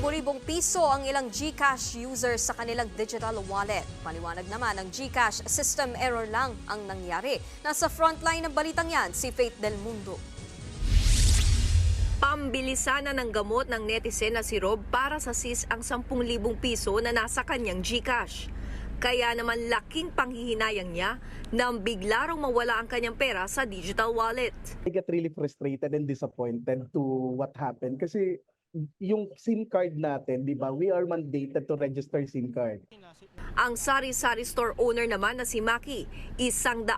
libo-libong piso ang ilang GCash users sa kanilang digital wallet. Paliwanag naman ng GCash, system error lang ang nangyari. Nasa frontline ng balitang yan, si Faith Del Mundo. Pambilisan na ng gamot ng netizen na si Rob para sa sis ang 10,000 piso na nasa kanyang GCash. Kaya naman laking panghihinayang niya nang bigla raw mawala ang kanyang pera sa digital wallet. I get really frustrated and disappointed to what happened kasi yung SIM card natin, di ba, we are mandated to register SIM card. Ang sari-sari store owner naman na si Maki, 100,000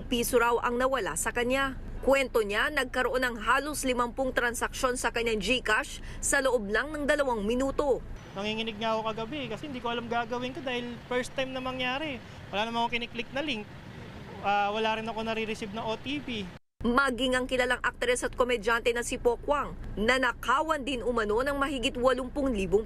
piso raw ang nawala sa kanya. Kwento niya, nagkaroon ng halos 50 transaksyon sa kanyang GCash sa loob lang ng 2 minuto. Nanginginig nga ako kagabi kasi hindi ko alam gagawin ko dahil first time na mangyari. Wala namang ako kiniklik na link. Wala rin ako nare-receive na OTP. Maging ang kilalang aktres at komedyante na si Pokwang, nanakawan din umano ng mahigit 80,000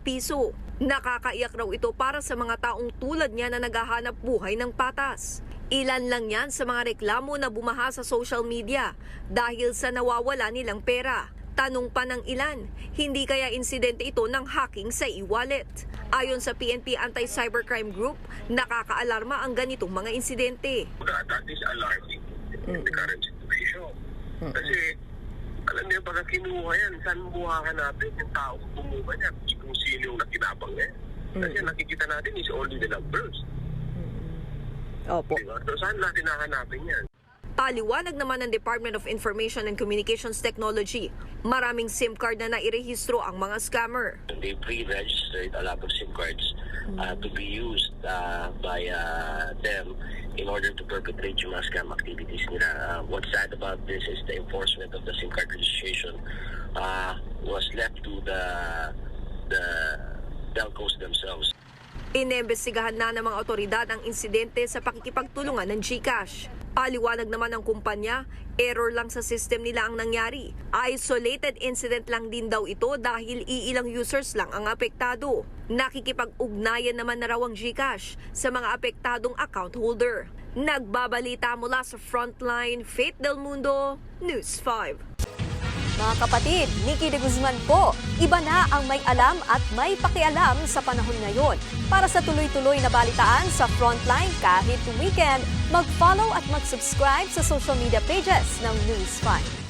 piso. Nakakaiyak raw ito para sa mga taong tulad niya na naghahanap buhay ng patas. Ilan lang yan sa mga reklamo na bumaha sa social media dahil sa nawawala nilang pera. Tanong pa ng ilan, hindi kaya insidente ito ng hacking sa e-wallet? Ayon sa PNP Anti-Cybercrime Group, nakakaalarma ang ganitong mga insidente. That is alarming in the current situation. Kasi, alam niyo, pagka kinuha yan, saan buhahanapin yung tao kumuha niya? Kung sino yung nakinabang niya. Kasi nakikita natin is only the numbers. Opo. Diba? So, saan natin nahanapin yan? Paliwanag naman ng Department of Information and Communications Technology, maraming SIM card na nairehistro ang mga scammer. They pre-registered a lot of SIM cards to be used by them in order to perpetrate yung mga scam activities nila. What's sad about this is the enforcement of the SIM card registration was left to the telcos themselves. Inimbestigahan na ng mga otoridad ang insidente sa pakikipagtulungan ng GCash. Paliwanag naman ng kumpanya, error lang sa system nila ang nangyari. Isolated incident lang din daw ito dahil iilang users lang ang apektado. Nakikipag-ugnayan naman na raw ang GCash sa mga apektadong account holder. Nagbabalita mula sa Frontline, Faith Del Mundo, News 5. Mga kapatid, Nikki de Guzman po. Iba na ang may alam at may pakialam sa panahon ngayon. Para sa tuloy-tuloy na balitaan sa Frontline kahit weekend, mag-follow at mag-subscribe sa social media pages ng News 5.